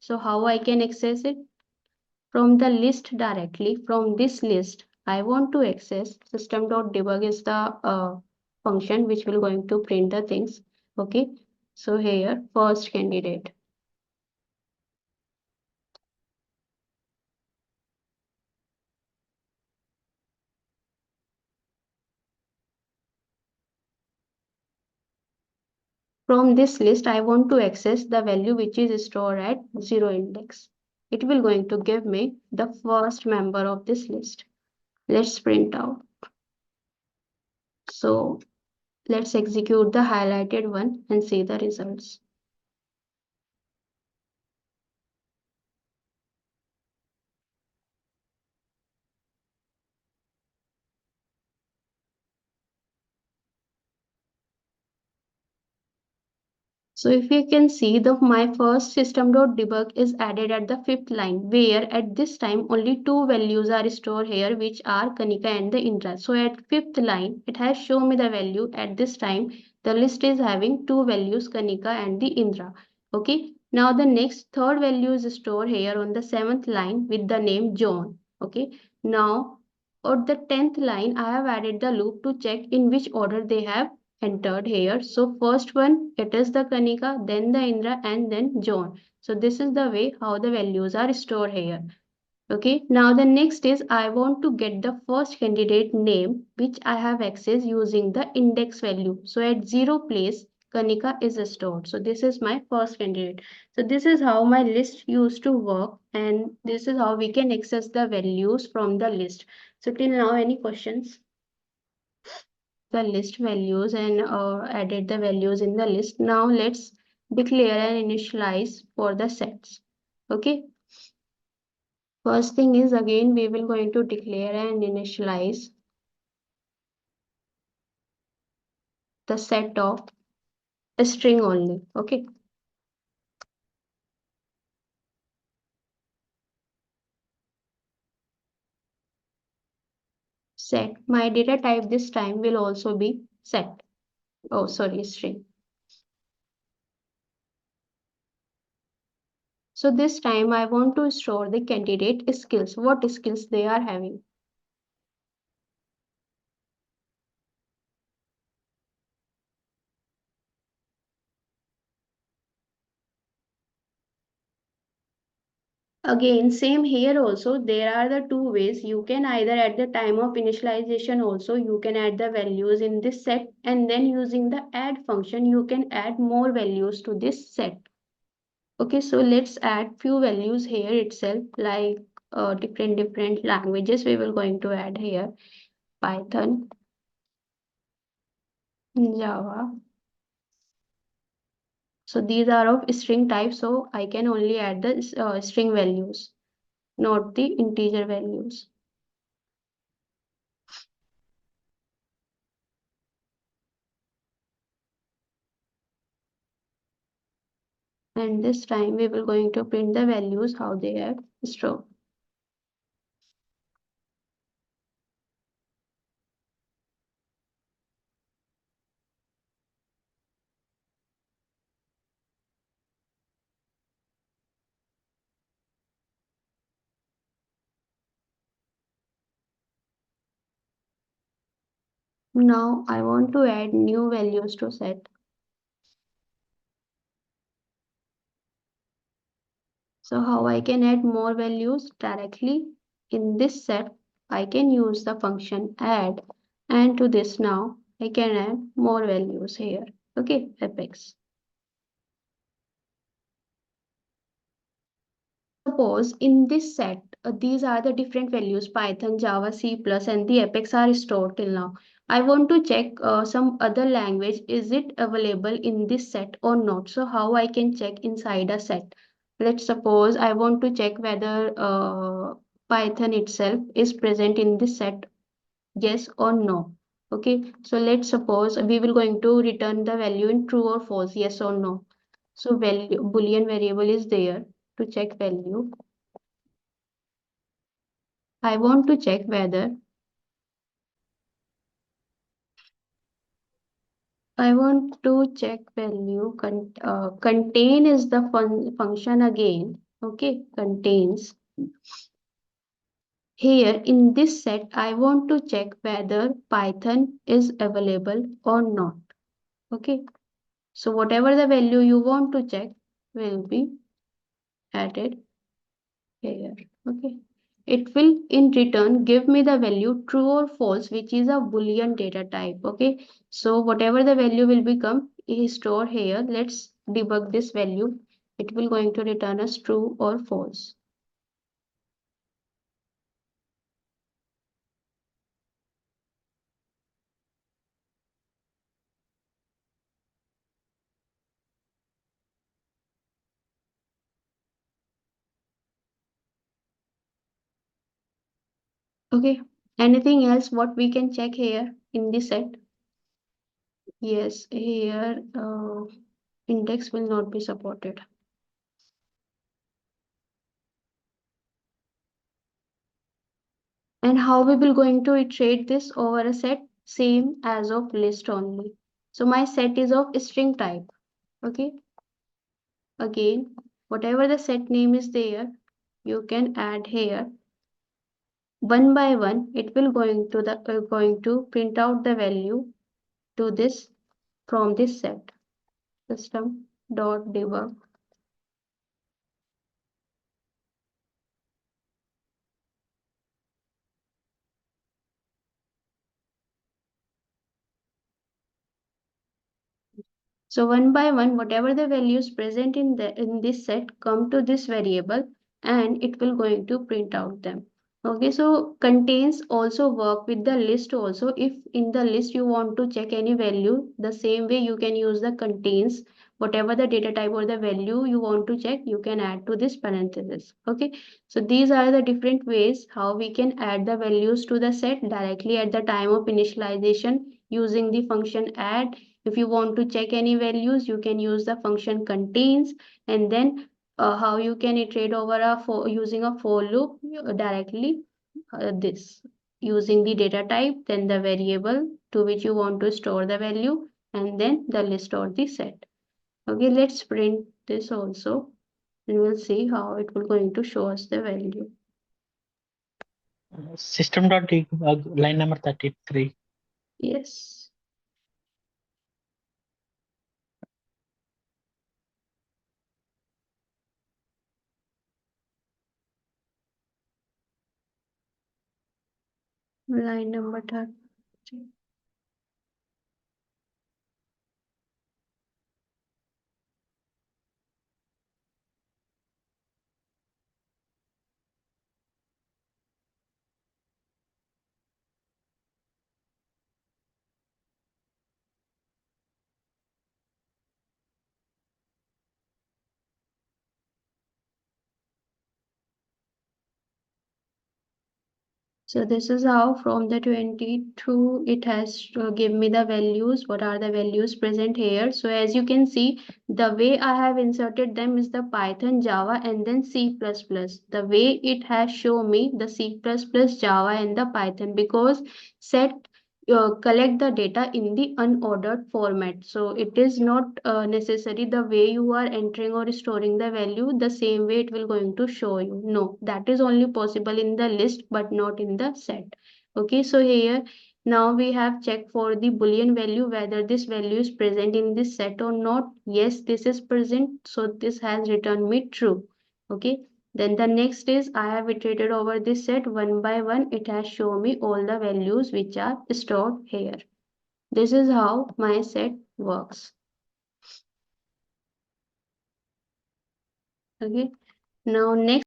So how I can access it? From the list directly. From this list, I want to access system.debug is the function which will going to print the things. Okay. So here, first candidate. From this list, I want to access the value which is stored at 0 index. It will going to give me the first member of this list. Let's print out. So let's execute the highlighted one and see the results. So if you can see, my first system.debug is added at the fifth line, where at this time only two values are stored here, which are Kanika and the Indra. So at fifth line, it has shown me the value. At this time, the list is having two values, Kanika and the Indra. Okay. Now the next third value is stored here on the seventh line with the name John. Okay. Now at the 10th line, I have added the loop to check in which order they have entered here. So first one, it is the Kanika, then the Indra, and then John. So this is the way how the values are stored here. Okay, now the next is I want to get the first candidate name which I have accessed using the index value. So at 0 place, Kanika is stored. So this is my first candidate. So this is how my list used to work, and this is how we can access the values from the list. So till now, any questions? The list values and added the values in the list. Now let's declare and initialize for the sets. Okay. First thing is, again we will going to declare and initialize the set of a string only. Okay. Set. My data type this time will also be set. Oh, sorry, string. So this time I want to store the candidate skills. What skills they are having. Again, same here also, there are the two ways. You can either at the time of initialization also, you can add the values in this set, and then using the add function, you can add more values to this set. Okay, so let's add few values here itself, like different languages we will going to add here. Python, Java. So these are of string type, so I can only add the string values, not the integer values. And this time we will going to print the values how they have stored. Now I want to add new values to set. So how I can add more values directly in this set? I can use the function add, and to this now I can add more values here. Okay, apex. Suppose in this set, these are the different values Python, Java, C+, and the Apex are stored till now. I want to check some other language, is it available in this set or not? So how I can check inside a set? Let's suppose I want to check whether Python itself is present in this set, yes or no. Okay, so let's suppose we will going to return the value in true or false, yes or no. So value boolean variable is there to check value. I want to check whether I want to check value contain is the function again. Okay, contains. Here in this set, I want to check whether Python is available or not. Okay, so whatever the value you want to check will be added here. Okay, it will in return give me the value true or false, which is a boolean data type. Okay, so whatever the value will become is stored here. Let's debug this value. It will going to return us true or false. Okay, anything else what we can check here in this set? Yes, here index will not be supported. And how we will going to iterate this over a set? Same as of list only. So my set is of string type. Okay. Again, whatever the set name is there, you can add here. One by one, it will going to print out the value to this from this set. System dot debug. So one by one, whatever the values present in this set come to this variable and it will going to print out them. Okay, so contains also work with the list also. If in the list you want to check any value, the same way you can use the contains. Whatever the data type or the value you want to check, you can add to this parenthesis. Okay, so these are the different ways how we can add the values to the set directly at the time of initialization using the function add. If you want to check any values, you can use the function contains, and then how you can iterate over using a for loop directly this using the data type, then the variable to which you want to store the value, and then the list or the set. Okay, let's print this also and we'll see how it will going to show us the value. System.debug line number 33. Yes. Line number 30. So this is how from the 22 it has to give me the values. What are the values present here? So as you can see, the way I have inserted them is the Python, Java and then C++. The way it has shown me the C++, Java and the Python, because set collect the data in the unordered format. So it is not necessary the way you are entering or storing the value, the same way it will going to show you. No, that is only possible in the list but not in the set. Okay, so here now we have checked for the boolean value whether this value is present in this set or not. Yes, this is present, so this has returned me true. Okay, then the next is I have iterated over this set one by one. It has shown me all the values which are stored here. This is how my set works. Okay. Now next